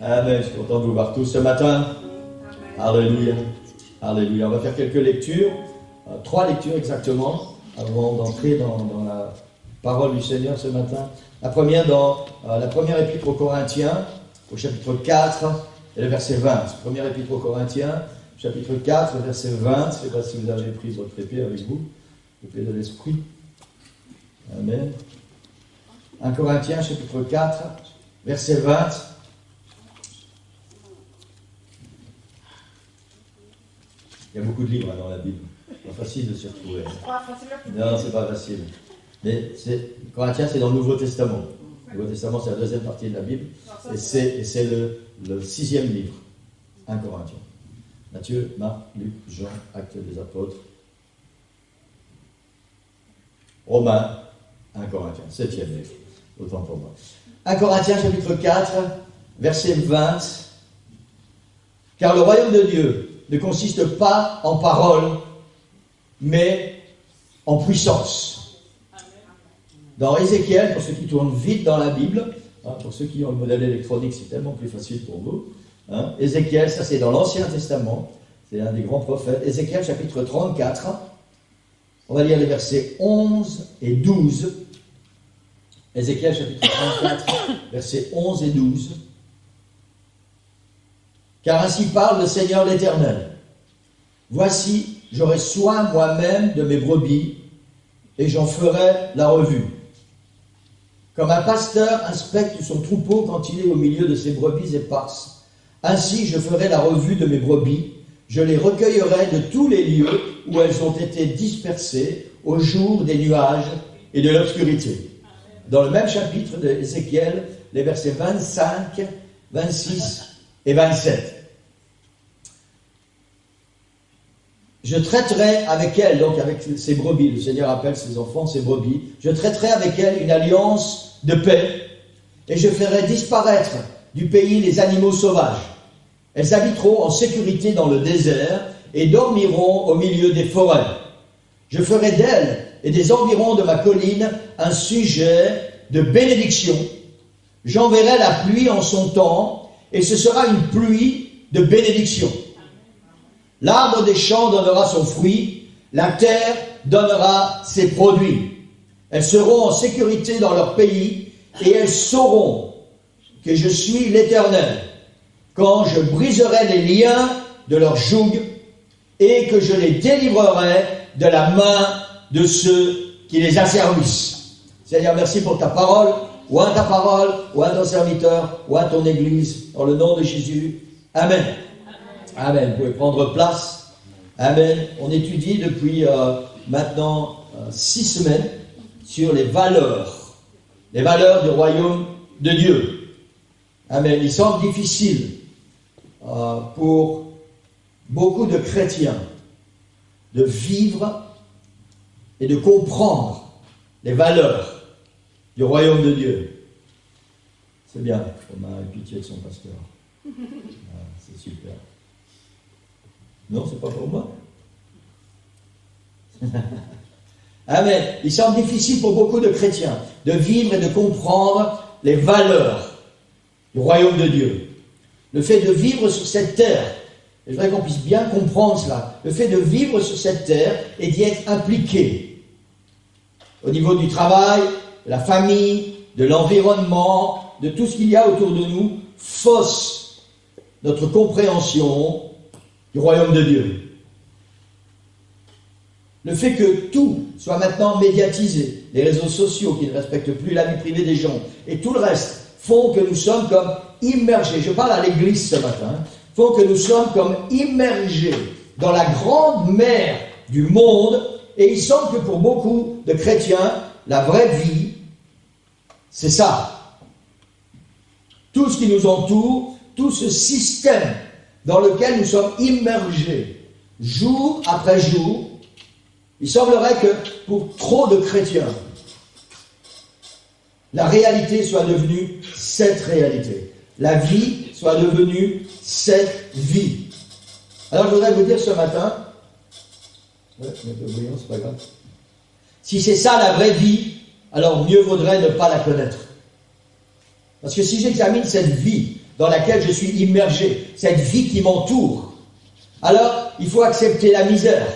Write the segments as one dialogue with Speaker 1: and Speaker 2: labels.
Speaker 1: Amen. Je suis content de vous voir tous ce matin. Alléluia. Alléluia. On va faire quelques lectures, 3 lectures exactement, avant d'entrer dans la parole du Seigneur ce matin. La première dans la première épître aux Corinthiens, au chapitre 4, et le verset 20. Première épître aux Corinthiens, chapitre 4, verset 20. Je ne sais pas si vous avez pris votre épée avec vous, l'épée de l'Esprit. Amen. 1 Corinthiens, chapitre 4, verset 20. Il y a beaucoup de livres dans la Bible. C'est pas facile de s'y retrouver. Non, c'est pas facile. Mais Corinthiens, c'est dans le Nouveau Testament. Le Nouveau Testament, c'est la deuxième partie de la Bible. Et c'est le 6e livre. 1 Corinthiens. Matthieu, Marc, Luc, Jean, Actes des Apôtres. Romains, 1 Corinthiens. 7e livre. Autant pour moi. 1 Corinthiens, chapitre 4, verset 20. Car le royaume de Dieu ne consiste pas en parole, mais en puissance. Dans Ézéchiel, pour ceux qui tournent vite dans la Bible, pour ceux qui ont le modèle électronique, c'est tellement plus facile pour vous. Ézéchiel, ça c'est dans l'Ancien Testament, c'est un des grands prophètes. Ézéchiel chapitre 34, on va lire les versets 11 et 12. Ézéchiel chapitre 34, versets 11 et 12. Car ainsi parle le Seigneur l'Éternel. Voici, j'aurai soin moi-même de mes brebis, et j'en ferai la revue. Comme un pasteur inspecte son troupeau quand il est au milieu de ses brebis éparses, ainsi je ferai la revue de mes brebis, je les recueillerai de tous les lieux où elles ont été dispersées au jour des nuages et de l'obscurité. Dans le même chapitre d'Ézéchiel, les versets 25, 26 et 27. Je traiterai avec elle, donc avec ses brebis, le Seigneur appelle ses enfants ses brebis, je traiterai avec elle une alliance de paix, et je ferai disparaître du pays les animaux sauvages. Elles habiteront en sécurité dans le désert, et dormiront au milieu des forêts. Je ferai d'elles et des environs de ma colline un sujet de bénédiction. J'enverrai la pluie en son temps, et ce sera une pluie de bénédiction. L'arbre des champs donnera son fruit, la terre donnera ses produits. Elles seront en sécurité dans leur pays, et elles sauront que je suis l'Éternel, quand je briserai les liens de leur joug, et que je les délivrerai de la main de ceux qui les asservissent. Seigneur, merci pour ta parole, ou à ta parole, ou à ton serviteur, ou à ton Église, dans le nom de Jésus. Amen. Amen. Vous pouvez prendre place. Amen. On étudie depuis maintenant 6 semaines sur les valeurs du royaume de Dieu. Amen. Il semble difficile pour beaucoup de chrétiens de vivre et de comprendre les valeurs du royaume de Dieu. C'est bien. Romain a pitié de son pasteur. C'est super. Non, c'est pas pour moi. Amen. Il semble difficile pour beaucoup de chrétiens de vivre et de comprendre les valeurs du royaume de Dieu. Le fait de vivre sur cette terre, et je voudrais qu'on puisse bien comprendre cela, le fait de vivre sur cette terre et d'y être impliqué au niveau du travail, de la famille, de l'environnement, de tout ce qu'il y a autour de nous, fausse notre compréhension du royaume de Dieu. Le fait que tout soit maintenant médiatisé, les réseaux sociaux qui ne respectent plus la vie privée des gens, et tout le reste, font que nous sommes comme immergés, je parle à l'église ce matin, font que nous sommes comme immergés dans la grande mer du monde, et il semble que pour beaucoup de chrétiens, la vraie vie, c'est ça. Tout ce qui nous entoure, tout ce système dans lequel nous sommes immergés, jour après jour, il semblerait que pour trop de chrétiens, la réalité soit devenue cette réalité. La vie soit devenue cette vie. Alors je voudrais vous dire ce matin, c'est pas grave. Si c'est ça la vraie vie, alors mieux vaudrait ne pas la connaître. Parce que si j'examine cette vie dans laquelle je suis immergé, cette vie qui m'entoure. Alors, il faut accepter la misère,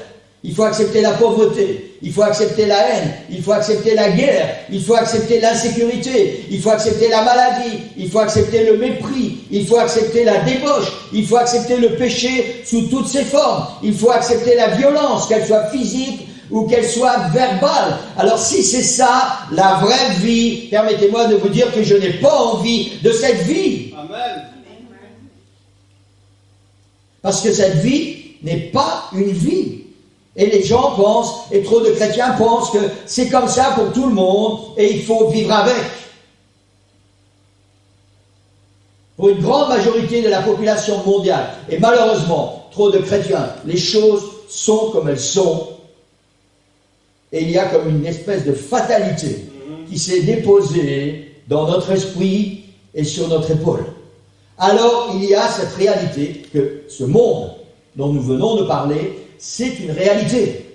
Speaker 1: il faut accepter la pauvreté, il faut accepter la haine, il faut accepter la guerre, il faut accepter l'insécurité, il faut accepter la maladie, il faut accepter le mépris, il faut accepter la débauche, il faut accepter le péché sous toutes ses formes, il faut accepter la violence, qu'elle soit physique ou qu'elle soit verbale. Alors si c'est ça, la vraie vie, permettez-moi de vous dire que je n'ai pas envie de cette vie.
Speaker 2: Amen.
Speaker 1: Parce que cette vie n'est pas une vie. Et les gens pensent, et trop de chrétiens pensent que c'est comme ça pour tout le monde et il faut vivre avec. Pour une grande majorité de la population mondiale, et malheureusement, trop de chrétiens, les choses sont comme elles sont. Et il y a comme une espèce de fatalité qui s'est déposée dans notre esprit et sur notre épaule. Alors, il y a cette réalité que ce monde dont nous venons de parler, c'est une réalité.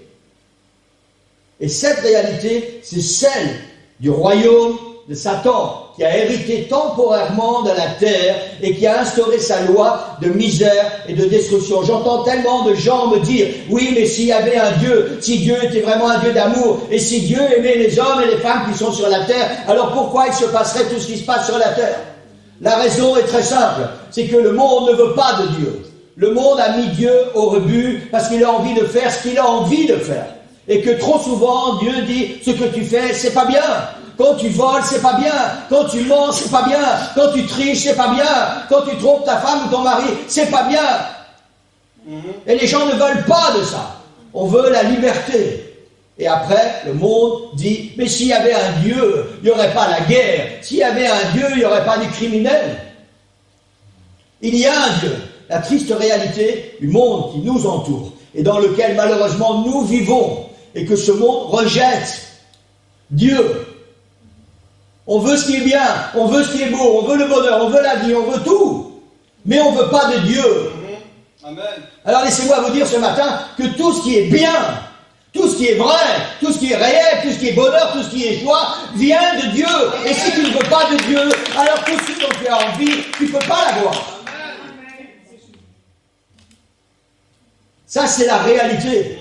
Speaker 1: Et cette réalité, c'est celle du royaume de Satan, qui a hérité temporairement de la terre et qui a instauré sa loi de misère et de destruction. J'entends tellement de gens me dire, oui, mais s'il y avait un Dieu, si Dieu était vraiment un Dieu d'amour, et si Dieu aimait les hommes et les femmes qui sont sur la terre, alors pourquoi il se passerait tout ce qui se passe sur la terre? La raison est très simple, c'est que le monde ne veut pas de Dieu. Le monde a mis Dieu au rebut parce qu'il a envie de faire ce qu'il a envie de faire. Et que trop souvent, Dieu dit, ce que tu fais, c'est pas bien. Quand tu voles, c'est pas bien. Quand tu mens, c'est pas bien. Quand tu triches, c'est pas bien. Quand tu trompes ta femme ou ton mari, c'est pas bien. Et les gens ne veulent pas de ça. On veut la liberté. Et après, le monde dit, mais s'il y avait un Dieu, il n'y aurait pas la guerre. S'il y avait un Dieu, il n'y aurait pas des criminels. Il y a un Dieu. La triste réalité du monde qui nous entoure et dans lequel malheureusement nous vivons et que ce monde rejette Dieu. On veut ce qui est bien, on veut ce qui est beau, on veut le bonheur, on veut la vie, on veut tout, mais on ne veut pas de Dieu.
Speaker 2: Amen.
Speaker 1: Alors laissez-moi vous dire ce matin que tout ce qui est bien, tout ce qui est vrai, tout ce qui est réel, tout ce qui est bonheur, tout ce qui est joie, vient de Dieu. Et si tu ne veux pas de Dieu, alors tout ce dont tu as envie, tu ne peux pas l'avoir. Ça, c'est la réalité.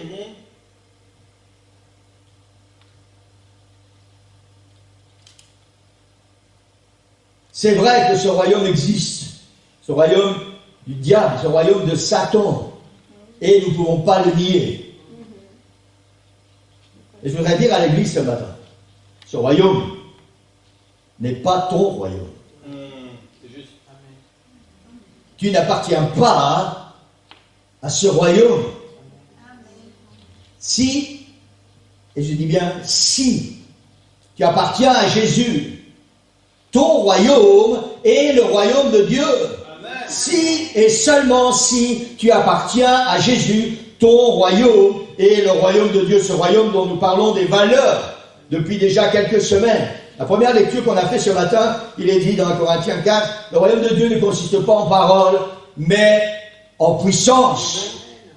Speaker 1: C'est vrai que ce royaume existe. Ce royaume du diable, ce royaume de Satan. Et nous ne pouvons pas le nier. Et je voudrais dire à l'église ce matin, ce royaume n'est pas ton royaume.
Speaker 2: C'est juste.
Speaker 1: Tu n'appartiens pas à ce royaume. Si, et je dis bien si, tu appartiens à Jésus, ton royaume est le royaume de Dieu.
Speaker 2: Amen.
Speaker 1: Si et seulement si tu appartiens à Jésus, ton royaume est le royaume de Dieu, ce royaume dont nous parlons des valeurs depuis déjà quelques semaines. La première lecture qu'on a fait ce matin, il est dit dans Corinthiens 4, le royaume de Dieu ne consiste pas en paroles, mais en puissance.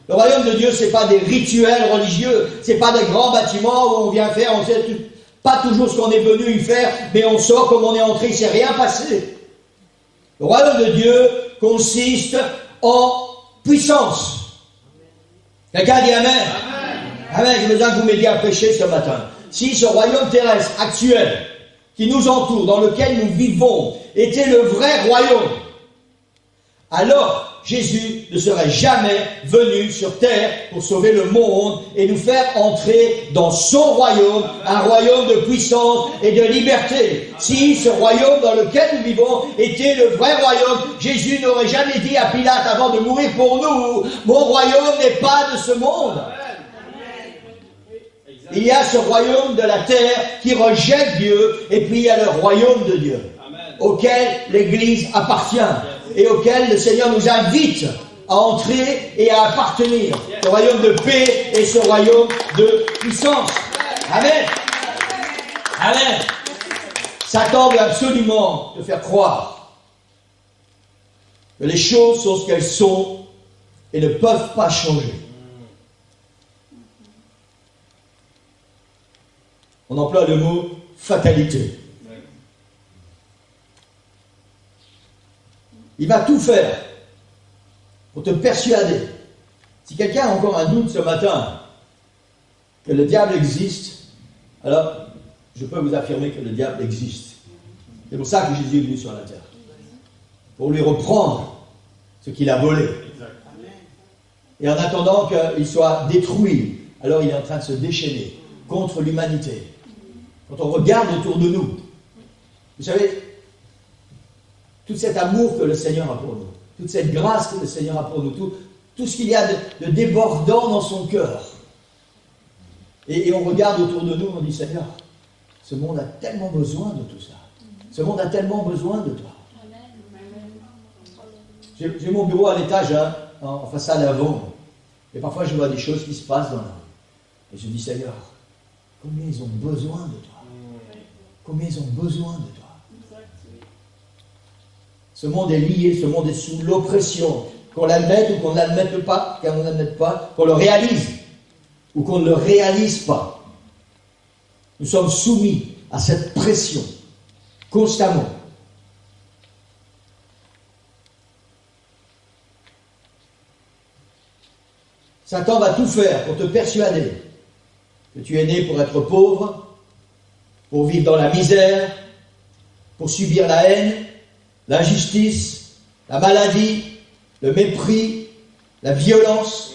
Speaker 1: Le royaume de Dieu, c'est pas des rituels religieux, c'est pas des grands bâtiments où on vient faire, on sait pas toujours ce qu'on est venu y faire, mais on sort comme on est entré, il s'est rien passé. Le royaume de Dieu consiste en puissance. Quelqu'un dit Amen. Amen. J'ai besoin que vous m'aidiez à prêcher ce matin. Si ce royaume terrestre actuel qui nous entoure, dans lequel nous vivons, était le vrai royaume, alors Jésus ne serait jamais venu sur terre pour sauver le monde et nous faire entrer dans son royaume, un royaume de puissance et de liberté. Si ce royaume dans lequel nous vivons était le vrai royaume, Jésus n'aurait jamais dit à Pilate avant de mourir pour nous, mon royaume n'est pas de ce monde. Il y a ce royaume de la terre qui rejette Dieu et puis il y a le royaume de Dieu auquel l'Église appartient et auquel le Seigneur nous invite à entrer et à appartenir. Ce royaume de paix et ce royaume de puissance. Amen. Amen. Satan veut absolument te faire croire que les choses sont ce qu'elles sont et ne peuvent pas changer. On emploie le mot fatalité. Il va tout faire pour te persuader. Si quelqu'un a encore un doute ce matin que le diable existe, alors je peux vous affirmer que le diable existe. C'est pour ça que Jésus est venu sur la terre. Pour lui reprendre ce qu'il a volé. Et en attendant qu'il soit détruit, alors il est en train de se déchaîner contre l'humanité. Quand on regarde autour de nous, vous savez, tout cet amour que le Seigneur a pour nous, toute cette grâce que le Seigneur a pour nous, tout ce qu'il y a de débordant dans son cœur. Et on regarde autour de nous, on dit, Seigneur, ce monde a tellement besoin de tout ça. Ce monde a tellement besoin de toi. J'ai mon bureau à l'étage, en façade avant. Et parfois, je vois des choses qui se passent dans la rue. Et je dis, Seigneur, combien ils ont besoin de toi. Combien ils ont besoin de toi. Ce monde est lié, ce monde est sous l'oppression. Qu'on l'admette ou qu'on ne l'admette pas, qu'on le réalise ou qu'on ne le réalise pas. Nous sommes soumis à cette pression constamment. Satan va tout faire pour te persuader que tu es né pour être pauvre, pour vivre dans la misère, pour subir la haine, l'injustice, la maladie, le mépris, la violence.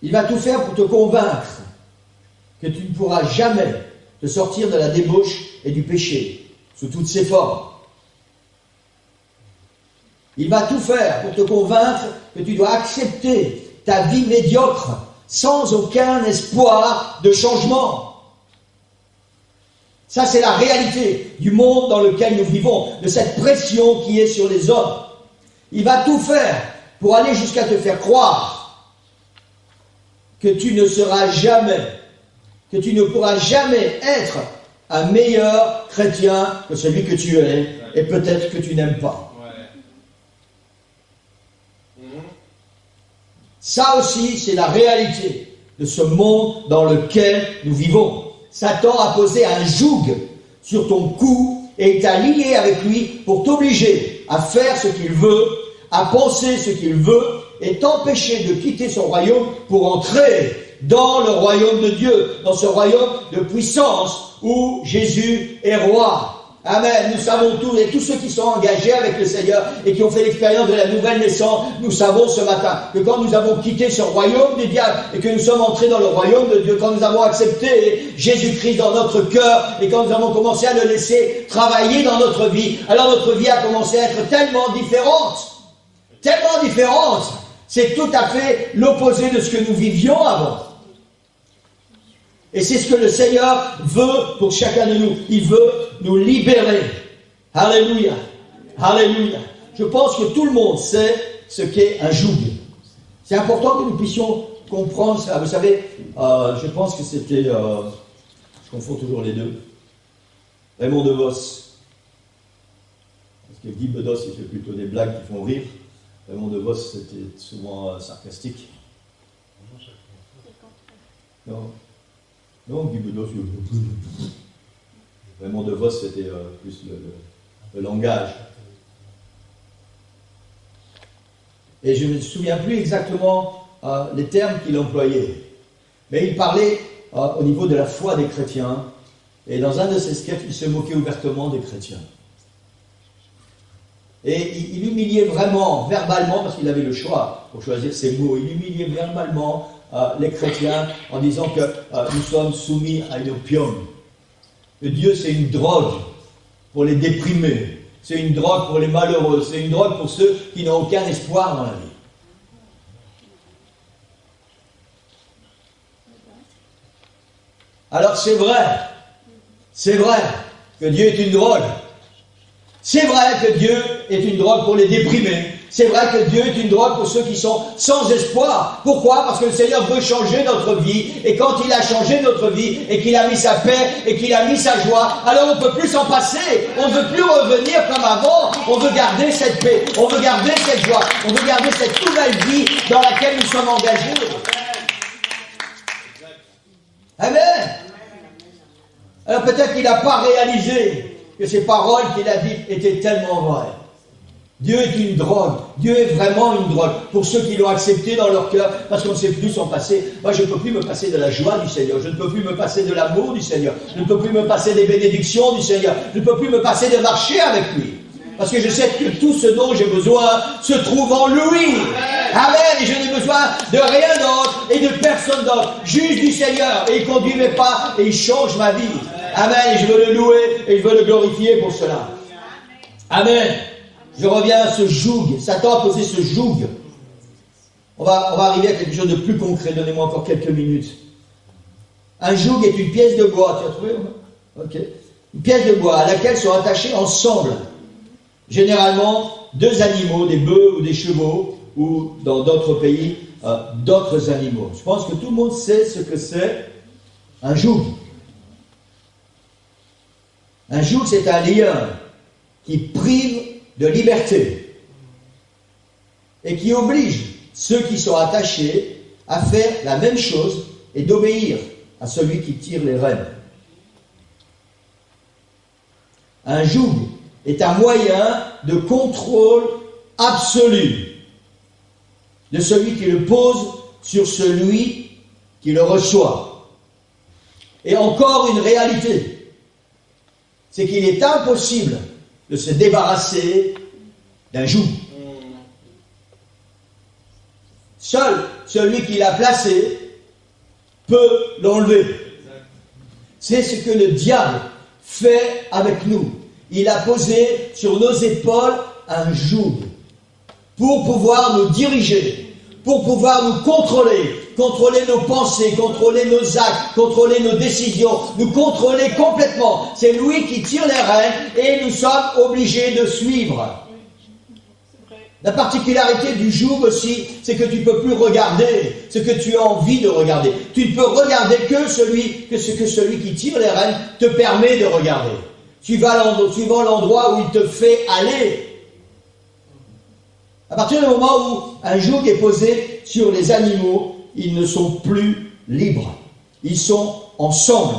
Speaker 1: Il va tout faire pour te convaincre que tu ne pourras jamais te sortir de la débauche et du péché, sous toutes ses formes. Il va tout faire pour te convaincre que tu dois accepter ta vie médiocre, sans aucun espoir de changement. Ça, c'est la réalité du monde dans lequel nous vivons, de cette pression qui est sur les hommes. Il va tout faire pour aller jusqu'à te faire croire que tu ne seras jamais, que tu ne pourras jamais être un meilleur chrétien que celui que tu es, et peut-être que tu n'aimes pas. Ça aussi, c'est la réalité de ce monde dans lequel nous vivons. Satan a posé un joug sur ton cou et t'a lié avec lui pour t'obliger à faire ce qu'il veut, à penser ce qu'il veut et t'empêcher de quitter son royaume pour entrer dans le royaume de Dieu, dans ce royaume de puissance où Jésus est roi. Amen. Nous savons tous, et tous ceux qui sont engagés avec le Seigneur et qui ont fait l'expérience de la nouvelle naissance, nous savons ce matin que quand nous avons quitté ce royaume du diable et que nous sommes entrés dans le royaume de Dieu, quand nous avons accepté Jésus-Christ dans notre cœur et quand nous avons commencé à le laisser travailler dans notre vie, alors notre vie a commencé à être tellement différente. Tellement différente. C'est tout à fait l'opposé de ce que nous vivions avant. Et c'est ce que le Seigneur veut pour chacun de nous. Il veut nous libérer. Alléluia. Alléluia. Je pense que tout le monde sait ce qu'est un joug. C'est important que nous puissions comprendre ça. Vous savez, je pense que c'était... je confonds toujours les deux. Raymond DeVos. Parce que Guy Bedos, il fait plutôt des blagues qui font rire. Raymond DeVos, c'était souvent sarcastique. Non. Non, Guy Bedos, Raymond DeVos, c'était plus le langage. Et je ne me souviens plus exactement les termes qu'il employait. Mais il parlait au niveau de la foi des chrétiens. Et dans un de ses sketchs, il se moquait ouvertement des chrétiens. Et il humiliait vraiment, verbalement, parce qu'il avait le choix pour choisir ses mots, il humiliait verbalement les chrétiens en disant que nous sommes soumis à une opium. Que Dieu, c'est une drogue pour les déprimés, c'est une drogue pour les malheureux, c'est une drogue pour ceux qui n'ont aucun espoir dans la vie. Alors c'est vrai que Dieu est une drogue. C'est vrai que Dieu est une drogue pour les déprimés. C'est vrai que Dieu est une drogue pour ceux qui sont sans espoir. Pourquoi? Parce que le Seigneur veut changer notre vie. Et quand il a changé notre vie, et qu'il a mis sa paix, et qu'il a mis sa joie, alors on ne peut plus s'en passer. On ne veut plus revenir comme avant. On veut garder cette paix. On veut garder cette joie. On veut garder cette nouvelle vie dans laquelle nous sommes engagés. Amen. Alors peut-être qu'il n'a pas réalisé que ces paroles qu'il a dites étaient tellement vraies. Dieu est une drogue. Dieu est vraiment une drogue. Pour ceux qui l'ont accepté dans leur cœur, parce qu'on ne sait plus s'en passer. Moi, je ne peux plus me passer de la joie du Seigneur. Je ne peux plus me passer de l'amour du Seigneur. Je ne peux plus me passer des bénédictions du Seigneur. Je ne peux plus me passer de marcher avec lui. Parce que je sais que tout ce dont j'ai besoin se trouve en lui. Amen. Et je n'ai besoin de rien d'autre et de personne d'autre. Juste du Seigneur. Et il conduit mes pas et il change ma vie. Amen. Et je veux le louer et je veux le glorifier pour cela. Amen. Je reviens à ce joug. Satan a posé ce joug. On va arriver à quelque chose de plus concret. Donnez-moi encore quelques minutes. Un joug est une pièce de bois. Tu as trouvé? Ok. Une pièce de bois à laquelle sont attachés ensemble, généralement, deux animaux, des bœufs ou des chevaux, ou dans d'autres pays, d'autres animaux. Je pense que tout le monde sait ce que c'est un joug. Un joug, c'est un lien qui prive de liberté et qui oblige ceux qui sont attachés à faire la même chose et d'obéir à celui qui tire les rênes. Un joug est un moyen de contrôle absolu de celui qui le pose sur celui qui le reçoit. Et encore une réalité, c'est qu'il est impossible de se débarrasser d'un joug. Seul celui qui l'a placé peut l'enlever. C'est ce que le diable fait avec nous. Il a posé sur nos épaules un joug pour pouvoir nous diriger, pour pouvoir nous contrôler nos pensées, contrôler nos actes, contrôler nos décisions, nous contrôler complètement. C'est lui qui tire les rênes et nous sommes obligés de suivre. La particularité du joug aussi, c'est que tu ne peux plus regarder ce que tu as envie de regarder. Tu ne peux regarder que ce que celui qui tire les rênes te permet de regarder. Tu vas suivant l'endroit où il te fait aller. À partir du moment où un joug est posé sur les animaux, ils ne sont plus libres. Ils sont ensemble.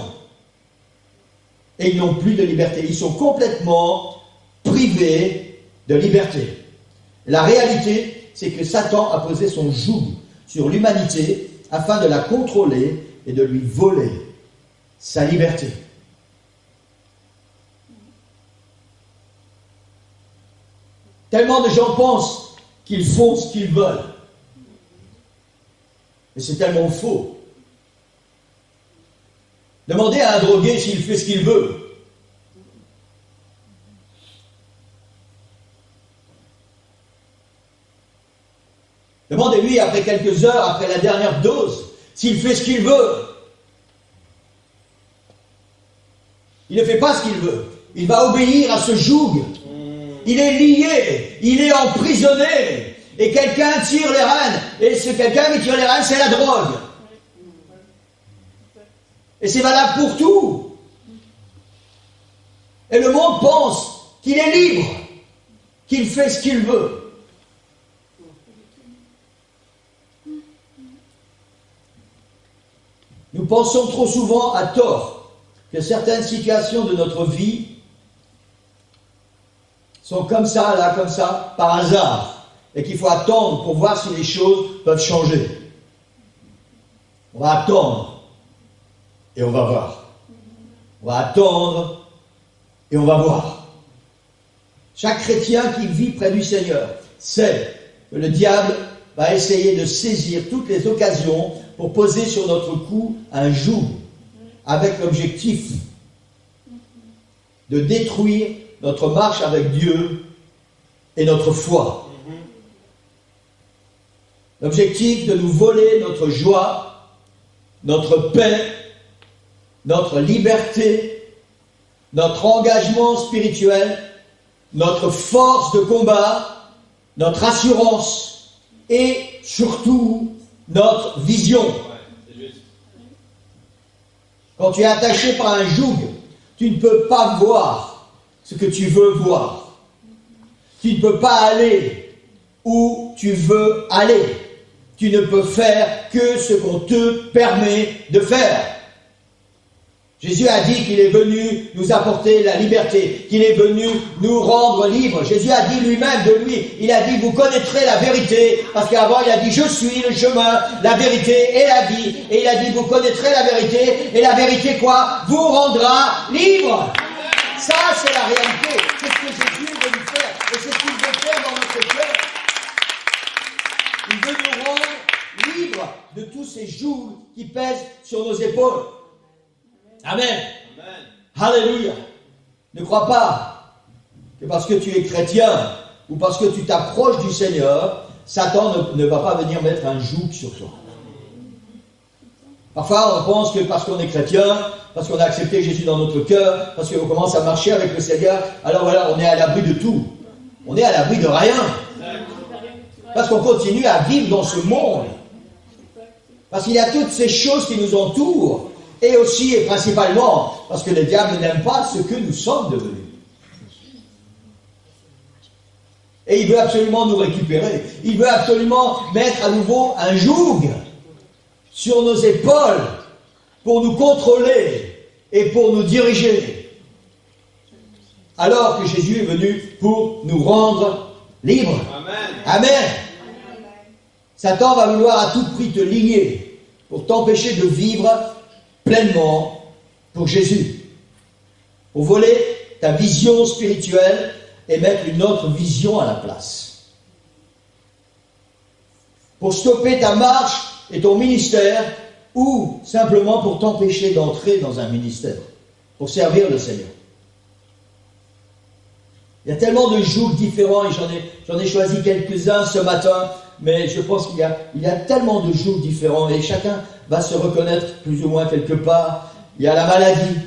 Speaker 1: Et ils n'ont plus de liberté. Ils sont complètement privés de liberté. La réalité, c'est que Satan a posé son joug sur l'humanité afin de la contrôler et de lui voler sa liberté. Tellement de gens pensent qu'ils font ce qu'ils veulent. Mais c'est tellement faux. Demandez à un drogué s'il fait ce qu'il veut. Demandez-lui après quelques heures, après la dernière dose, s'il fait ce qu'il veut. Il ne fait pas ce qu'il veut. Il va obéir à ce joug. Il est lié, il est emprisonné. Et quelqu'un tire les rênes. Et ce quelqu'un qui tire les rênes, c'est la drogue. Et c'est valable pour tout. Et le monde pense qu'il est libre, qu'il fait ce qu'il veut. Nous pensons trop souvent à tort que certaines situations de notre vie sont comme ça, là, comme ça, par hasard, et qu'il faut attendre pour voir si les choses peuvent changer. On va attendre, et on va voir. On va attendre, et on va voir. Chaque chrétien qui vit près du Seigneur sait que le diable va essayer de saisir toutes les occasions pour poser sur notre cou un joug, avec l'objectif de détruire notre marche avec Dieu et notre foi. L'objectif de nous voler notre joie, notre paix, notre liberté, notre engagement spirituel, notre force de combat, notre assurance et surtout notre vision. Quand tu es attaché par un joug, tu ne peux pas voir ce que tu veux voir. Tu ne peux pas aller où tu veux aller. Tu ne peux faire que ce qu'on te permet de faire. Jésus a dit qu'il est venu nous apporter la liberté, qu'il est venu nous rendre libres. Jésus a dit lui-même de lui, il a dit, vous connaîtrez la vérité, parce qu'avant il a dit, je suis le chemin, la vérité et la vie. Et il a dit, vous connaîtrez la vérité, et la vérité quoi? Vous rendra libre. Ça, c'est la réalité. C'est ce que Jésus veut nous faire, et c'est ce qu'il veut faire dans notre cœur. Il veut nous rendre libres de tous ces jougs qui pèsent sur nos épaules. Amen. Amen. Alléluia. Ne crois pas que parce que tu es chrétien ou parce que tu t'approches du Seigneur, Satan ne va pas venir mettre un joug sur toi. Parfois, on pense que parce qu'on est chrétien, parce qu'on a accepté Jésus dans notre cœur, parce qu'on commence à marcher avec le Seigneur, alors voilà, on est à l'abri de tout. On est à l'abri de rien. Parce qu'on continue à vivre dans ce monde. Parce qu'il y a toutes ces choses qui nous entourent. Et aussi et principalement parce que le diable n'aime pas ce que nous sommes devenus. Et il veut absolument nous récupérer. Il veut absolument mettre à nouveau un joug sur nos épaules pour nous contrôler et pour nous diriger. Alors que Jésus est venu pour nous rendre libres. Amen. Amen. Satan va vouloir à tout prix te lier pour t'empêcher de vivre pleinement pour Jésus, pour voler ta vision spirituelle et mettre une autre vision à la place, pour stopper ta marche et ton ministère, ou simplement pour t'empêcher d'entrer dans un ministère, pour servir le Seigneur. Il y a tellement de jougs différents, et j'en ai choisi quelques-uns ce matin, mais je pense qu'il y a tellement de jougs différents, et chacun va se reconnaître plus ou moins quelque part. Il y a la maladie.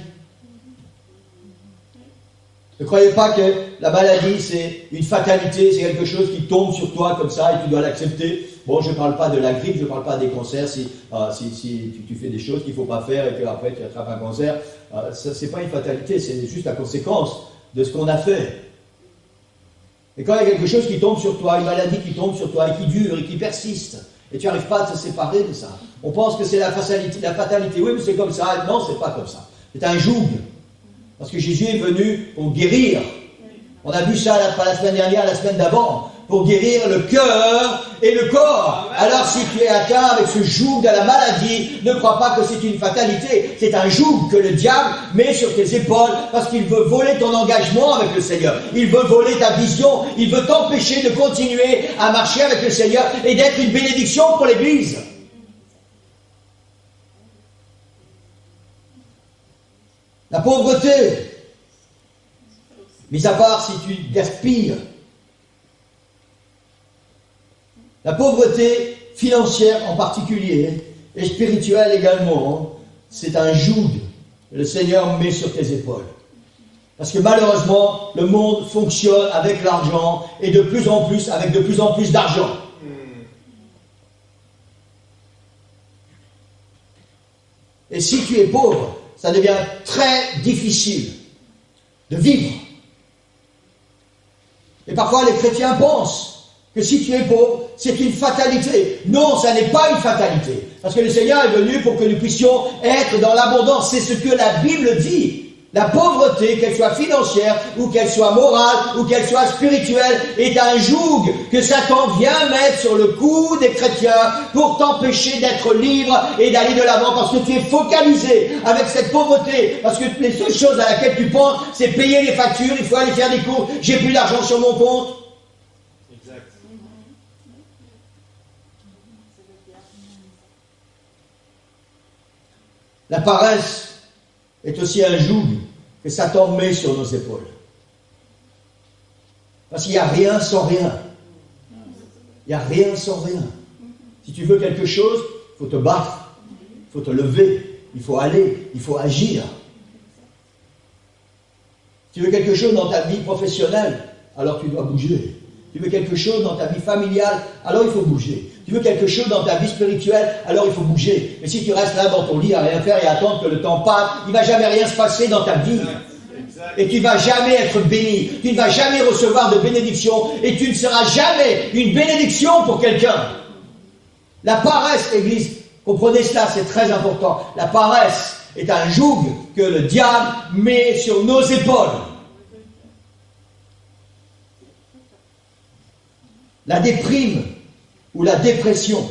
Speaker 1: Ne croyez pas que la maladie, c'est une fatalité, c'est quelque chose qui tombe sur toi comme ça et tu dois l'accepter. Bon, je ne parle pas de la grippe, je ne parle pas des cancers, si tu fais des choses qu'il ne faut pas faire et qu'après tu attrapes un cancer. Ça, ce n'est pas une fatalité, c'est juste la conséquence de ce qu'on a fait. Et quand il y a quelque chose qui tombe sur toi, une maladie qui tombe sur toi et qui dure et qui persiste, et tu n'arrives pas à te séparer de ça, on pense que c'est la fatalité. Oui, mais c'est comme ça. Non, c'est pas comme ça. C'est un joug. Parce que Jésus est venu pour guérir. On a vu ça pas la semaine dernière, la semaine d'avant. Pour guérir le cœur et le corps. Alors si tu es atteint avec ce joug de la maladie, ne crois pas que c'est une fatalité. C'est un joug que le diable met sur tes épaules parce qu'il veut voler ton engagement avec le Seigneur. Il veut voler ta vision. Il veut t'empêcher de continuer à marcher avec le Seigneur et d'être une bénédiction pour l'Église. La pauvreté, mis à part si tu gaspilles. La pauvreté financière en particulier, et spirituelle également, c'est un joug que le Seigneur met sur tes épaules. Parce que malheureusement, le monde fonctionne avec l'argent, et de plus en plus, avec de plus en plus d'argent. Et si tu es pauvre, ça devient très difficile de vivre. Et parfois les chrétiens pensent que si tu es pauvre, c'est une fatalité. Non, ça n'est pas une fatalité. Parce que le Seigneur est venu pour que nous puissions être dans l'abondance. C'est ce que la Bible dit. La pauvreté, qu'elle soit financière, ou qu'elle soit morale, ou qu'elle soit spirituelle, est un joug que Satan vient mettre sur le cou des chrétiens pour t'empêcher d'être libre et d'aller de l'avant, parce que tu es focalisé avec cette pauvreté, parce que les seules choses à laquelle tu penses, c'est payer les factures, il faut aller faire des cours, j'ai plus d'argent sur mon compte. Exact. La paresse est aussi un joug que Satan met sur nos épaules. Parce qu'il n'y a rien sans rien. Il n'y a rien sans rien. Si tu veux quelque chose, il faut te battre, il faut te lever, il faut aller, il faut agir. Si tu veux quelque chose dans ta vie professionnelle, alors tu dois bouger. Tu veux quelque chose dans ta vie familiale, alors il faut bouger. Tu veux quelque chose dans ta vie spirituelle, alors il faut bouger. Mais si tu restes là dans ton lit à rien faire et à attendre que le temps passe, il ne va jamais rien se passer dans ta vie. Et tu ne vas jamais être béni. Tu ne vas jamais recevoir de bénédiction. Et tu ne seras jamais une bénédiction pour quelqu'un. La paresse, Église, comprenez cela, c'est très important. La paresse est un joug que le diable met sur nos épaules. La déprime ou la dépression.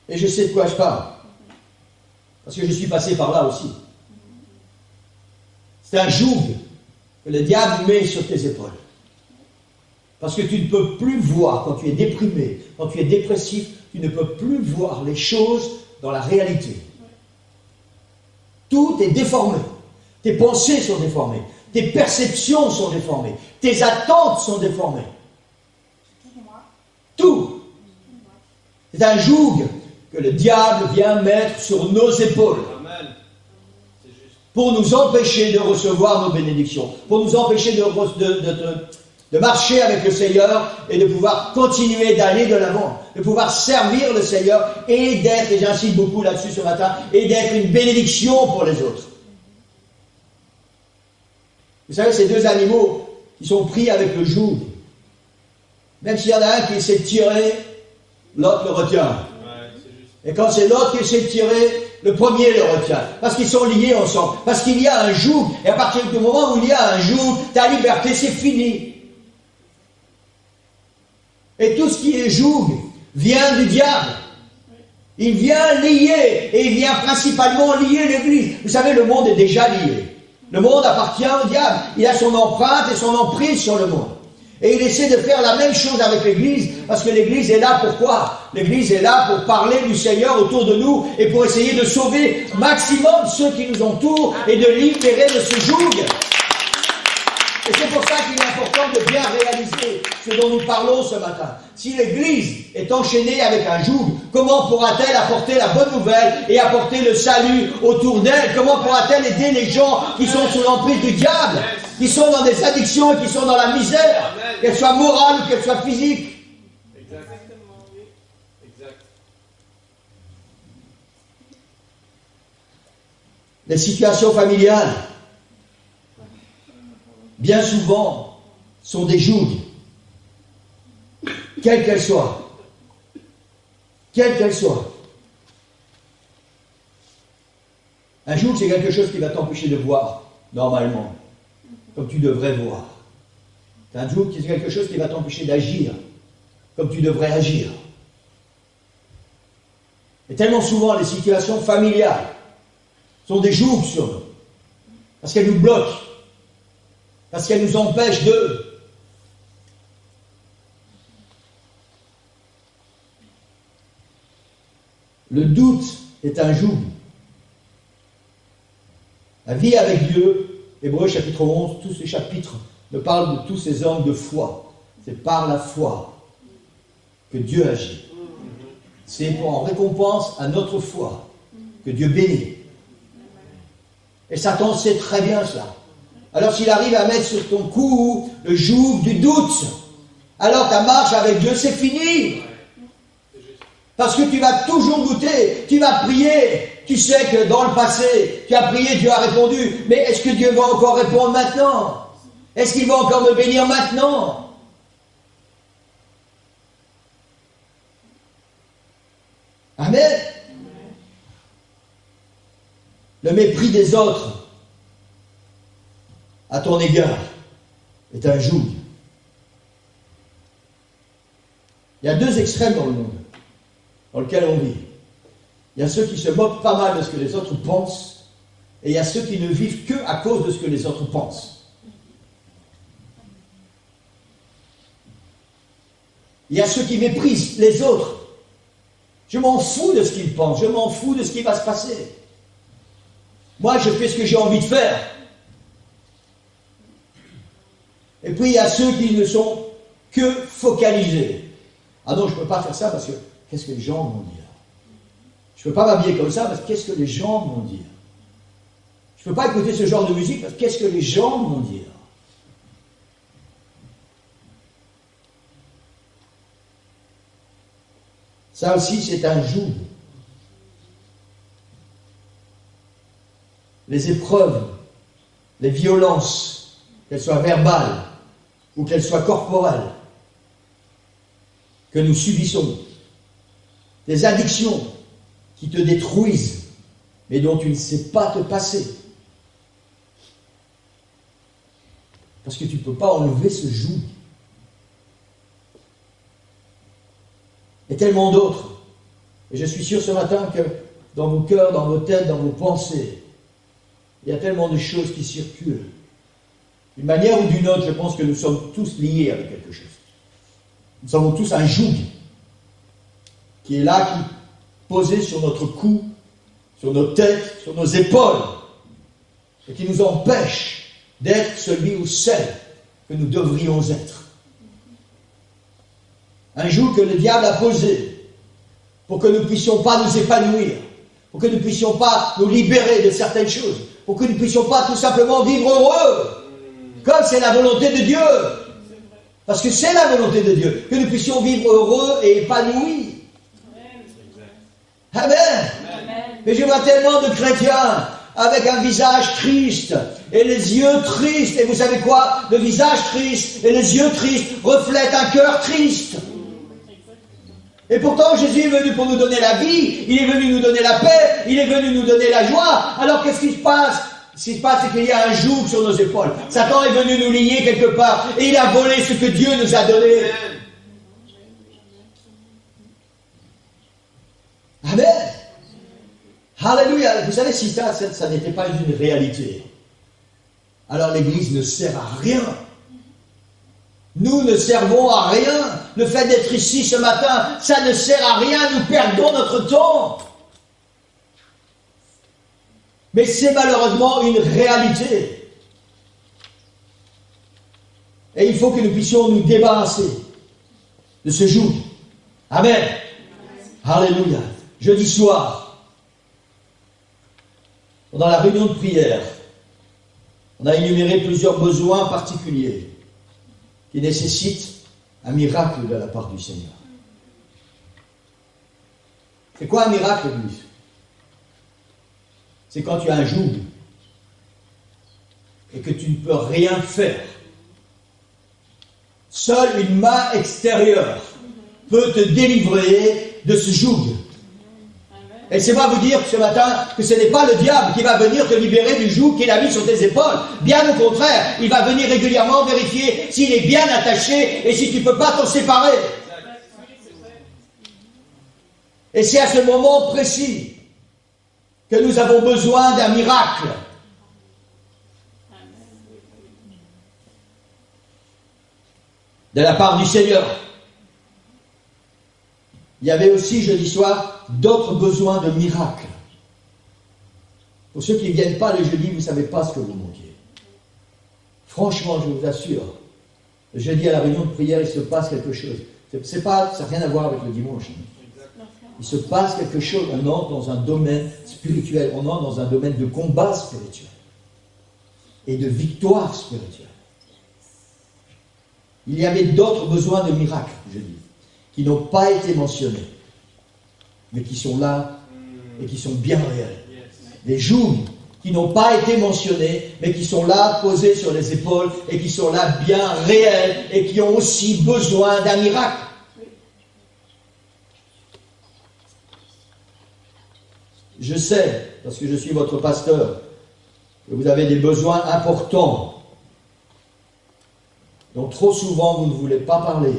Speaker 1: Et je sais de quoi je parle. Parce que je suis passé par là aussi. C'est un joug que le diable met sur tes épaules. Parce que tu ne peux plus voir, quand tu es déprimé, quand tu es dépressif, tu ne peux plus voir les choses dans la réalité. Tout est déformé. Tes pensées sont déformées. Tes perceptions sont déformées. Tes attentes sont déformées. Tout. C'est un joug que le diable vient mettre sur nos épaules.
Speaker 2: Amen. C'est juste.
Speaker 1: Pour nous empêcher de recevoir nos bénédictions. Pour nous empêcher de marcher avec le Seigneur et de pouvoir continuer d'aller de l'avant. De pouvoir servir le Seigneur et d'être, et j'insiste beaucoup là-dessus ce matin, et d'être une bénédiction pour les autres. Vous savez, ces deux animaux qui sont pris avec le joug, même s'il y en a un qui essaie de tirer, l'autre le retient.
Speaker 2: Ouais, c'est juste.
Speaker 1: Et quand c'est l'autre qui essaie de tirer, le premier le retient. Parce qu'ils sont liés ensemble. Parce qu'il y a un joug. Et à partir du moment où il y a un joug, ta liberté, c'est fini. Et tout ce qui est joug vient du diable. Il vient lier. Et il vient principalement lier l'Église. Vous savez, le monde est déjà lié. Le monde appartient au diable. Il a son empreinte et son emprise sur le monde. Et il essaie de faire la même chose avec l'Église, parce que l'Église est là pour quoi? L'Église est là pour parler du Seigneur autour de nous et pour essayer de sauver maximum ceux qui nous entourent et de libérer de ce joug. Et c'est pour ça qu'il est important de bien réaliser ce dont nous parlons ce matin. Si l'Église est enchaînée avec un joug, comment pourra-t-elle apporter la bonne nouvelle et apporter le salut autour d'elle? Comment pourra-t-elle aider les gens qui sont sous l'emprise du diable, qui sont dans des addictions et qui sont dans la misère, qu'elles soient morales ou qu'elles soient physiques?
Speaker 2: Exactement, oui. Exact.
Speaker 1: Les situations familiales, bien souvent, sont des jougs, quelles qu'elles soient. Quelles qu'elles soient. Un joug, c'est quelque chose qui va t'empêcher de voir, normalement, comme tu devrais voir. Un joug, c'est quelque chose qui va t'empêcher d'agir, comme tu devrais agir. Et tellement souvent, les situations familiales sont des jougs sur nous, parce qu'elles nous bloquent. Parce qu'elle nous empêche de... Le doute est un joug. La vie avec Dieu, Hébreux chapitre 11, tous ces chapitres me parlent de tous ces hommes de foi. C'est par la foi que Dieu agit. C'est en récompense à notre foi que Dieu bénit. Et Satan sait très bien cela. Alors s'il arrive à mettre sur ton cou le joug du doute, alors ta marche avec Dieu, c'est fini. Parce que tu vas toujours douter, tu vas prier. Tu sais que dans le passé, tu as prié, Dieu a répondu. Mais est-ce que Dieu va encore répondre maintenant? Est-ce qu'il va encore me bénir maintenant? Amen. Le mépris des autres à ton égard est un joug. Il y a deux extrêmes dans le monde dans lequel on vit. Il y a ceux qui se moquent pas mal de ce que les autres pensent, et il y a ceux qui ne vivent que à cause de ce que les autres pensent. Il y a ceux qui méprisent les autres. Je m'en fous de ce qu'ils pensent, je m'en fous de ce qui va se passer. Moi, je fais ce que j'ai envie de faire. Et puis, il y a ceux qui ne sont que focalisés. Ah non, je ne peux pas faire ça parce que qu'est-ce que les gens vont dire? Je ne peux pas m'habiller comme ça parce que qu'est-ce que les gens vont dire? Je ne peux pas écouter ce genre de musique parce que qu'est-ce que les gens vont dire? Ça aussi, c'est un joug. Les épreuves, les violences, qu'elles soient verbales ou qu'elles soient corporelles, que nous subissons, les addictions, qui te détruisent, mais dont tu ne sais pas te passer. Parce que tu ne peux pas enlever ce joug. Et tellement d'autres. Et je suis sûr ce matin que dans vos cœurs, dans vos têtes, dans vos pensées, il y a tellement de choses qui circulent. D'une manière ou d'une autre, je pense que nous sommes tous liés avec quelque chose. Nous avons tous un joug qui est là, qui est posé sur notre cou, sur nos têtes, sur nos épaules, et qui nous empêche d'être celui ou celle que nous devrions être. Un joug que le diable a posé pour que nous ne puissions pas nous épanouir, pour que nous ne puissions pas nous libérer de certaines choses, pour que nous ne puissions pas tout simplement vivre heureux, comme c'est la volonté de Dieu. Parce que c'est la volonté de Dieu, que nous puissions vivre heureux et épanouis. Amen. Amen. Mais je vois tellement de chrétiens avec un visage triste et les yeux tristes. Et vous savez quoi? Le visage triste et les yeux tristes reflètent un cœur triste. Et pourtant, Jésus est venu pour nous donner la vie, il est venu nous donner la paix, il est venu nous donner la joie. Alors qu'est-ce qui se passe? Ce qui se passe, c'est qu'il y a un joug sur nos épaules. Satan est venu nous lier quelque part et il a volé ce que Dieu nous a donné. Amen. Alléluia. Vous savez, si ça n'était pas une réalité, alors l'Église ne sert à rien. Nous ne servons à rien. Le fait d'être ici ce matin, ça ne sert à rien. Nous perdons notre temps. Mais c'est malheureusement une réalité. Et il faut que nous puissions nous débarrasser de ce joug. Amen. Alléluia. Jeudi soir, pendant la réunion de prière, on a énuméré plusieurs besoins particuliers qui nécessitent un miracle de la part du Seigneur. C'est quoi un miracle, lui? C'est quand tu as un joug et que tu ne peux rien faire. Seule une main extérieure peut te délivrer de ce joug. Et c'est moi vous dire ce matin que ce n'est pas le diable qui va venir te libérer du joug qu'il a mis sur tes épaules. Bien au contraire, il va venir régulièrement vérifier s'il est bien attaché et si tu ne peux pas t'en séparer. Et c'est à ce moment précis que nous avons besoin d'un miracle. De la part du Seigneur. Il y avait aussi, jeudi soir, d'autres besoins de miracles. Pour ceux qui ne viennent pas le jeudi, vous ne savez pas ce que vous manquez. Franchement, je vous assure, le jeudi à la réunion de prière, il se passe quelque chose. Ça n'a rien à voir avec le dimanche. Il se passe quelque chose, on entre dans un domaine spirituel, on entre dans un domaine de combat spirituel et de victoire spirituelle. Il y avait d'autres besoins de miracles, je dis, qui n'ont pas été mentionnés, mais qui sont là et qui sont bien réels. Des jougs qui n'ont pas été mentionnés, mais qui sont là, posés sur les épaules, et qui sont là bien réels, et qui ont aussi besoin d'un miracle. Je sais, parce que je suis votre pasteur, que vous avez des besoins importants dont trop souvent vous ne voulez pas parler,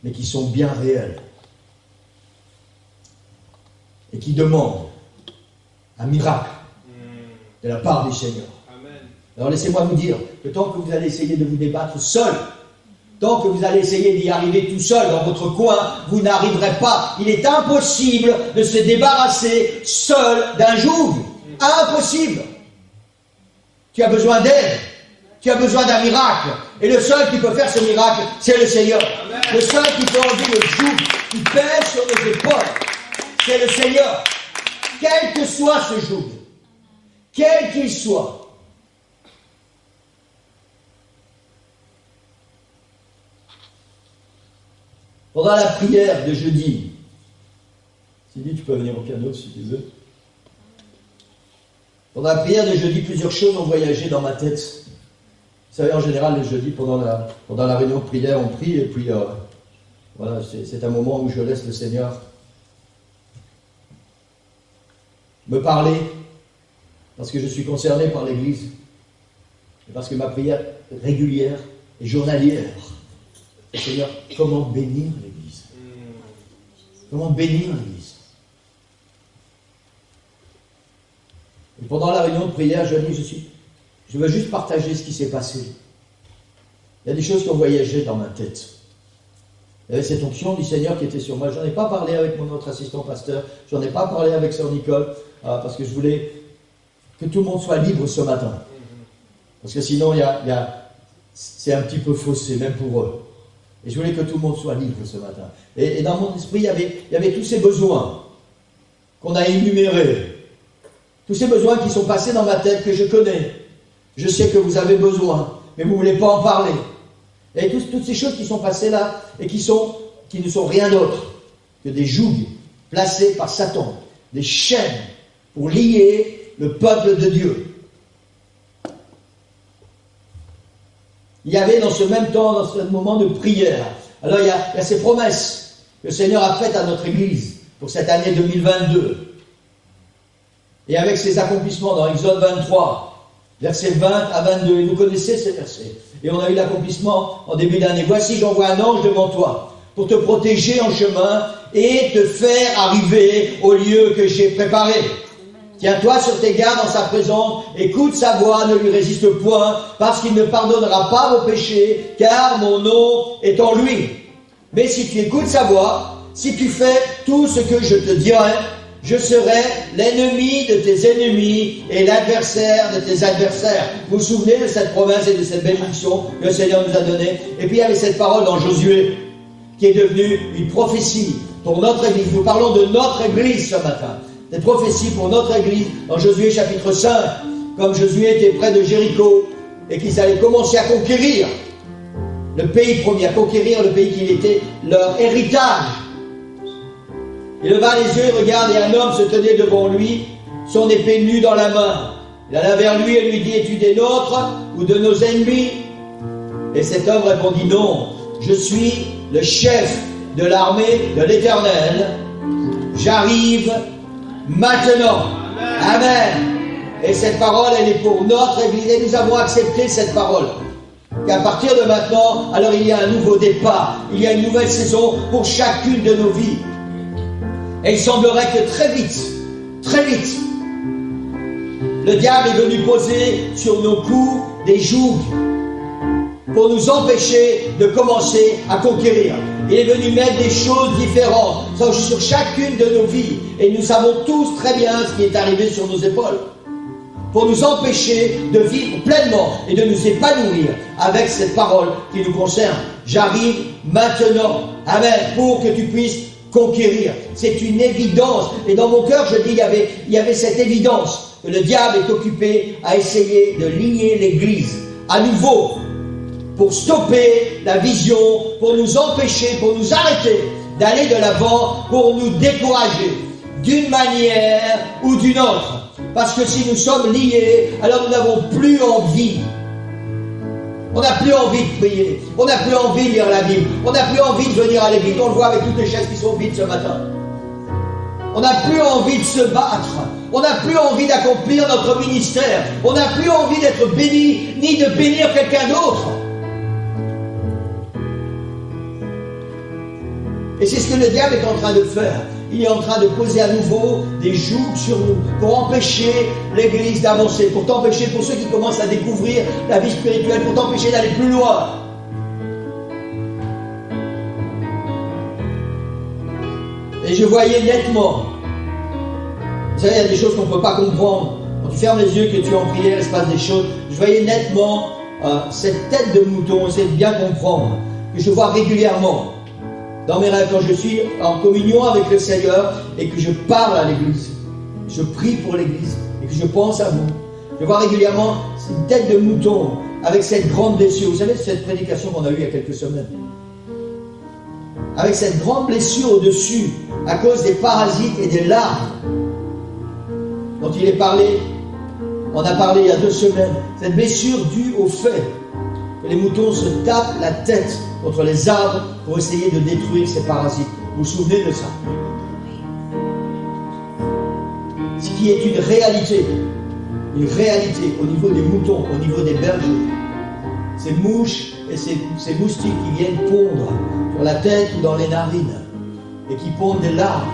Speaker 1: mais qui sont bien réels et qui demandent un miracle de la part du Seigneur. Amen. Alors laissez-moi vous dire que tant que vous allez essayer de vous débattre seul, tant que vous allez essayer d'y arriver tout seul dans votre coin, vous n'arriverez pas. Il est impossible de se débarrasser seul d'un joug. Impossible. Tu as besoin d'aide. Tu as besoin d'un miracle. Et le seul qui peut faire ce miracle, c'est le Seigneur. Amen. Le seul qui peut enlever le joug qui pèse sur nos épaules, c'est le Seigneur. Quel que soit ce joug, quel qu'il soit. Pendant la prière de jeudi, Sylvie, tu peux venir au piano si tu veux. Pendant la prière de jeudi, plusieurs choses ont voyagé dans ma tête. Vous savez, en général, le jeudi, pendant la réunion de prière, on prie, et puis voilà, c'est un moment où je laisse le Seigneur me parler, parce que je suis concerné par l'Église, et parce que ma prière régulière et journalière, Seigneur, comment bénir l'Église? Comment bénir l'Église? Et pendant la réunion de prière, je dis, je veux juste partager ce qui s'est passé. Il y a des choses qui ont voyagé dans ma tête. Il y avait cette onction du Seigneur qui était sur moi. Je n'en ai pas parlé avec mon autre assistant pasteur, je n'en ai pas parlé avec sœur Nicole, parce que je voulais que tout le monde soit libre ce matin. Parce que sinon, c'est un petit peu faussé, même pour eux. Et je voulais que tout le monde soit libre ce matin. Et dans mon esprit, il y avait tous ces besoins qu'on a énumérés. Tous ces besoins qui sont passés dans ma tête, que je connais. Je sais que vous avez besoin, mais vous ne voulez pas en parler. Et toutes ces choses qui sont passées là, et qui ne sont rien d'autre que des jougs placés par Satan, des chaînes pour lier le peuple de Dieu. Il y avait dans ce même temps, dans ce moment de prière, alors il y a ces promesses que le Seigneur a faites à notre Église pour cette année 2022. Et avec ses accomplissements dans Exode 23, versets 20 à 22, et vous connaissez ces versets. Et on a eu l'accomplissement en début d'année. Voici, j'envoie un ange devant toi pour te protéger en chemin et te faire arriver au lieu que j'ai préparé. Tiens-toi sur tes gardes en sa présence, écoute sa voix, ne lui résiste point, parce qu'il ne pardonnera pas vos péchés, car mon nom est en lui. Mais si tu écoutes sa voix, si tu fais tout ce que je te dirai, je serai l'ennemi de tes ennemis et l'adversaire de tes adversaires. Vous vous souvenez de cette promesse et de cette bénédiction que le Seigneur nous a donnée? Et puis il y avait cette parole dans Josué, qui est devenue une prophétie pour notre Église. Nous parlons de notre Église ce matin. Cette prophétie pour notre Église, dans Josué chapitre 5, comme Josué était près de Jéricho, et qu'ils allaient commencer à conquérir le pays promis, à conquérir le pays qui était leur héritage. Il leva les yeux, regarde, et un homme se tenait devant lui, son épée nue dans la main. Il alla vers lui et lui dit, es-tu des nôtres ou de nos ennemis? Et cet homme répondit, non, je suis le chef de l'armée de l'Éternel. J'arrive maintenant. Amen. Et cette parole, elle est pour notre Église. Et nous avons accepté cette parole. Qu'à partir de maintenant, alors il y a un nouveau départ. Il y a une nouvelle saison pour chacune de nos vies. Et il semblerait que très vite, le diable est venu poser sur nos coups des jougs pour nous empêcher de commencer à conquérir. Il est venu mettre des choses différentes sur chacune de nos vies. Et nous savons tous très bien ce qui est arrivé sur nos épaules. Pour nous empêcher de vivre pleinement et de nous épanouir avec cette parole qui nous concerne. J'arrive maintenant. Amen. Pour que tu puisses conquérir. C'est une évidence. Et dans mon cœur, je dis, il y avait cette évidence que le diable est occupé à essayer de lier l'Église à nouveau pour stopper la vision, pour nous empêcher, pour nous arrêter d'aller de l'avant, pour nous décourager d'une manière ou d'une autre. Parce que si nous sommes liés, alors nous n'avons plus envie. On n'a plus envie de prier. On n'a plus envie de lire la Bible. On n'a plus envie de venir à l'église. On le voit avec toutes les chaises qui sont vides ce matin. On n'a plus envie de se battre. On n'a plus envie d'accomplir notre ministère. On n'a plus envie d'être béni, ni de bénir quelqu'un d'autre. Et c'est ce que le diable est en train de faire. Il est en train de poser à nouveau des jougs sur nous pour empêcher l'Église d'avancer, pour t'empêcher, pour ceux qui commencent à découvrir la vie spirituelle, pour t'empêcher d'aller plus loin. Et je voyais nettement, vous savez, il y a des choses qu'on ne peut pas comprendre. Quand tu fermes les yeux, que tu es en prière, il se passe des choses. Je voyais nettement cette tête de mouton, essayer de bien comprendre, que je vois régulièrement. Dans mes rêves, quand je suis en communion avec le Seigneur et que je parle à l'Église, je prie pour l'Église et que je pense à vous, je vois régulièrement une tête de mouton avec cette grande blessure. Vous savez, cette prédication qu'on a eue il y a quelques semaines, avec cette grande blessure au-dessus à cause des parasites et des larves dont il est parlé, on a parlé il y a 2 semaines. Cette blessure due au fait que les moutons se tapent la tête contre les arbres pour essayer de détruire ces parasites. Vous vous souvenez de ça? Ce qui est une réalité au niveau des moutons, au niveau des bergers. Ces mouches et ces moustiques qui viennent pondre sur la tête ou dans les narines et qui pondent des larves.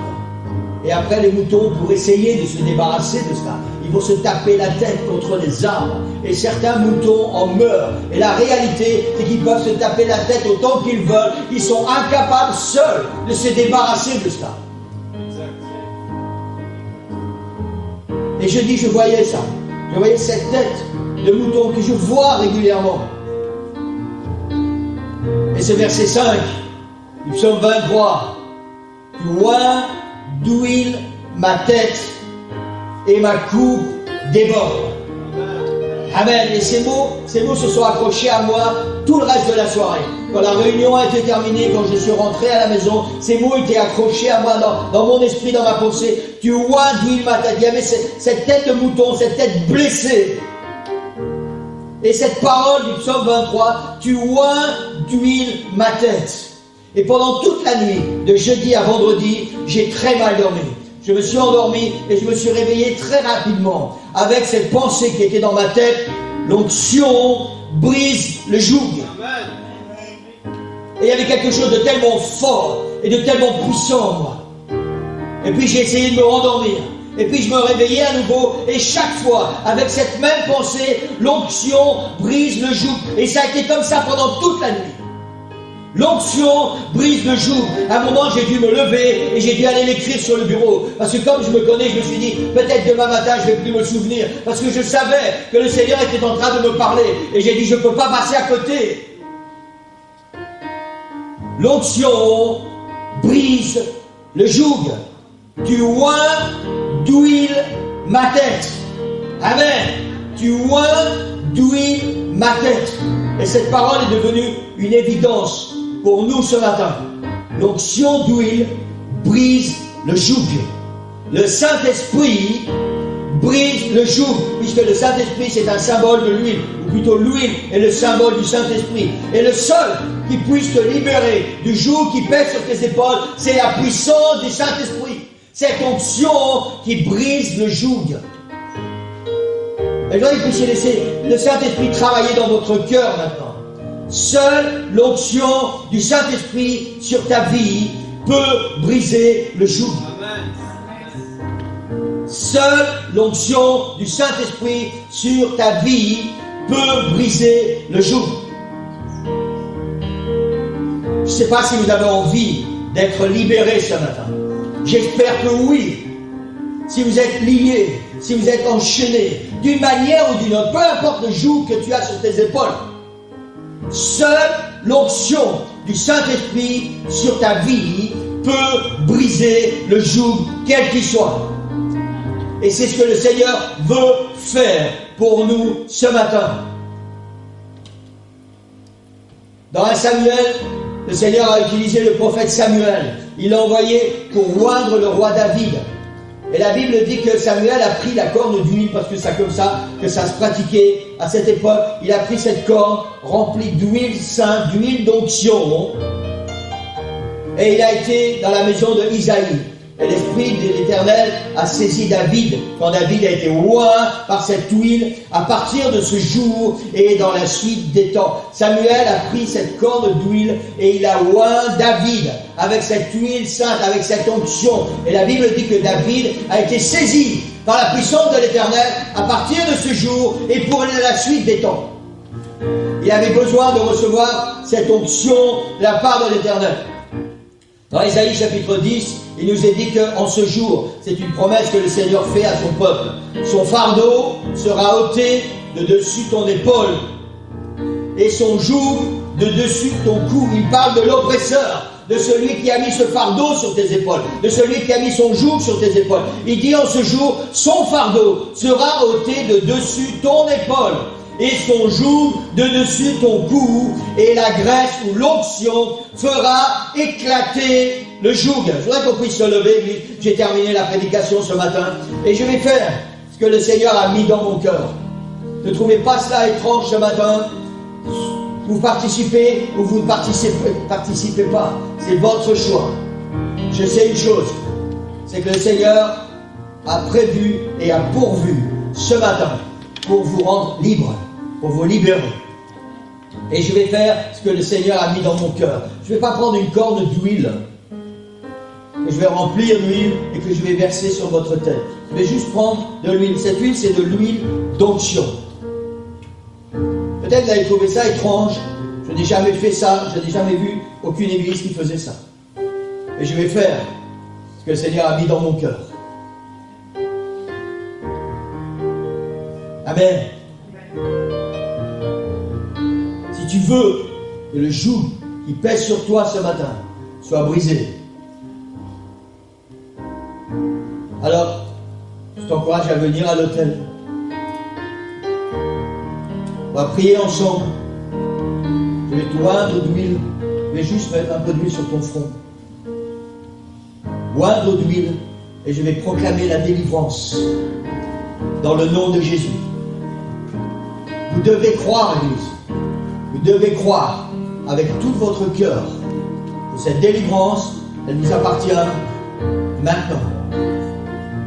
Speaker 1: Et après, les moutons, pour essayer de se débarrasser de cela, ils vont se taper la tête contre les arbres. Et certains moutons en meurent. Et la réalité, c'est qu'ils peuvent se taper la tête autant qu'ils veulent. Ils sont incapables seuls de se débarrasser de cela. Et je voyais ça. Je voyais cette tête de mouton que je vois régulièrement. Et ce verset 5, du psaume 23, tu oins d'huile ma tête et ma coupe déborde. Amen. Et ces mots se sont accrochés à moi tout le reste de la soirée. Quand la réunion a été terminée, quand je suis rentré à la maison, ces mots étaient accrochés à moi dans mon esprit, dans ma pensée. Tu oins d'huile ma tête. Il y avait cette tête de mouton, cette tête blessée. Et cette parole du psaume 23, tu oins d'huile ma tête. Et pendant toute la nuit, de jeudi à vendredi, j'ai très mal dormi. Je me suis endormi et je me suis réveillé très rapidement avec cette pensée qui était dans ma tête. L'onction brise le joug. Et il y avait quelque chose de tellement fort et de tellement puissant en moi. Et puis j'ai essayé de me rendormir. Et puis je me réveillais à nouveau. Et chaque fois, avec cette même pensée, l'onction brise le joug. Et ça a été comme ça pendant toute la nuit. L'onction brise le joug. À un moment, j'ai dû me lever et j'ai dû aller l'écrire sur le bureau. Parce que comme je me connais, je me suis dit, peut-être demain matin, je ne vais plus me souvenir. Parce que je savais que le Seigneur était en train de me parler. Et j'ai dit, je ne peux pas passer à côté. L'onction brise le joug. Tu oins d'huile ma tête. Amen. Tu oins d'huile ma tête. Et cette parole est devenue une évidence pour nous ce matin. L'onction d'huile brise le joug. Le Saint-Esprit brise le joug, puisque le Saint-Esprit c'est un symbole de l'huile, ou plutôt l'huile est le symbole du Saint-Esprit. Et le seul qui puisse te libérer du joug qui pèse sur tes épaules, c'est la puissance du Saint-Esprit. Cette onction qui brise le joug. Et là, il puisse laisser le Saint-Esprit travailler dans votre cœur maintenant. Seule l'onction du Saint-Esprit sur ta vie peut briser le joug. Seule l'onction du Saint-Esprit sur ta vie peut briser le joug. Je ne sais pas si vous avez envie d'être libéré ce matin. J'espère que oui. Si vous êtes lié, si vous êtes enchaîné, d'une manière ou d'une autre, peu importe le joug que tu as sur tes épaules, seule l'onction du Saint-Esprit sur ta vie peut briser le joug, quel qu'il soit. Et c'est ce que le Seigneur veut faire pour nous ce matin. Dans 1 Samuel, le Seigneur a utilisé le prophète Samuel. Il l'a envoyé pour oindre le roi David. Et la Bible dit que Samuel a pris la corne d'huile, parce que c'est comme ça que ça se pratiquait à cette époque. Il a pris cette corne remplie d'huile sainte, d'huile d'onction, et il a été dans la maison de Isaïe. Et l'Esprit de l'Éternel a saisi David, quand David a été oint par cette huile, à partir de ce jour et dans la suite des temps. Samuel a pris cette corne d'huile et il a oint David avec cette huile sainte, avec cette onction. Et la Bible dit que David a été saisi par la puissance de l'Éternel à partir de ce jour et pour la suite des temps. Il avait besoin de recevoir cette onction de la part de l'Éternel. Dans Isaïe chapitre 10, il nous est dit qu'en ce jour, c'est une promesse que le Seigneur fait à son peuple. Son fardeau sera ôté de dessus ton épaule et son joug de dessus ton cou. Il parle de l'oppresseur, de celui qui a mis ce fardeau sur tes épaules, de celui qui a mis son joug sur tes épaules. Il dit en ce jour, son fardeau sera ôté de dessus ton épaule et son joug de dessus ton cou, et la graisse ou l'onction fera éclater le joug. Je voudrais qu'on puisse se lever. J'ai terminé la prédication ce matin et je vais faire ce que le Seigneur a mis dans mon cœur. Ne trouvez pas cela étrange ce matin. Vous participez ou vous ne participez pas. C'est votre choix. Je sais une chose, c'est que le Seigneur a prévu et a pourvu ce matin pour vous rendre libre, pour vous libérer. Et je vais faire ce que le Seigneur a mis dans mon cœur. Je ne vais pas prendre une corne d'huile que je vais remplir d'huile et que je vais verser sur votre tête. Je vais juste prendre de l'huile. Cette huile, c'est de l'huile d'onction. Peut-être que vous avez trouvé ça étrange. Je n'ai jamais fait ça. Je n'ai jamais vu aucune église qui faisait ça. Et je vais faire ce que le Seigneur a mis dans mon cœur. Amen. Si tu veux que le joug qui pèse sur toi ce matin soit brisé, alors je t'encourage à venir à l'autel. On va prier ensemble. Je vais te oindre d'huile. Je vais juste mettre un peu d'huile sur ton front. Oindre d'huile. Et je vais proclamer la délivrance dans le nom de Jésus. Vous devez croire, Église. Vous devez croire avec tout votre cœur que cette délivrance, elle nous appartient maintenant.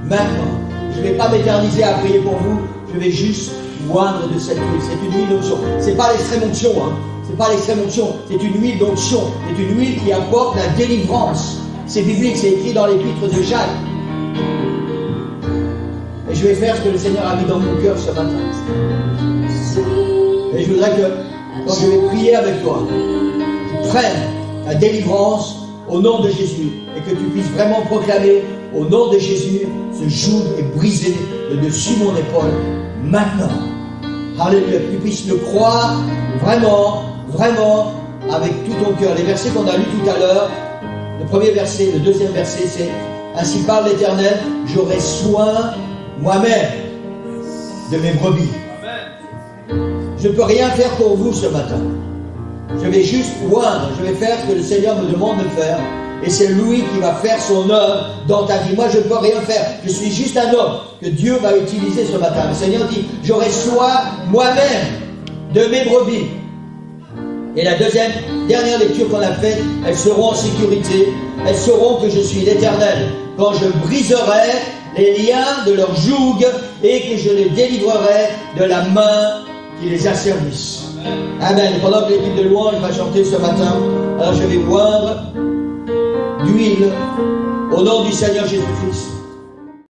Speaker 1: Maintenant. Je ne vais pas m'éterniser à prier pour vous. Je vais juste oindre de cette huile. C'est une huile d'onction. C'est pas l'extrême onction, hein. C'est pas l'extrême onction. C'est une huile d'onction. C'est une huile qui apporte la délivrance. C'est biblique, c'est écrit dans l'épître de Jacques. Et je vais faire ce que le Seigneur a mis dans mon cœur ce matin. Et je voudrais que, quand je vais prier avec toi, tu prennes la délivrance au nom de Jésus et que tu puisses vraiment proclamer au nom de Jésus, ce joug est brisé de dessus mon épaule maintenant. Alléluia, que tu puisses le croire vraiment, vraiment avec tout ton cœur. Les versets qu'on a lus tout à l'heure, le premier verset, le deuxième verset, c'est « Ainsi parle l'Éternel, j'aurai soin moi-même de mes brebis. » Je ne peux rien faire pour vous ce matin. Je vais juste oindre, je vais faire ce que le Seigneur me demande de faire. Et c'est lui qui va faire son œuvre dans ta vie. Moi, je ne peux rien faire. Je suis juste un homme que Dieu va utiliser ce matin. Le Seigneur dit, j'aurai soin moi-même de mes brebis. Et la dernière lecture qu'on a faite, elles seront en sécurité. Elles sauront que je suis l'Éternel. Quand je briserai les liens de leur joug et que je les délivrerai de la main qui les asservisse. Amen. Et pendant que l'équipe de louange va chanter ce matin, alors je vais oindre d'huile au nom du Seigneur Jésus-Christ.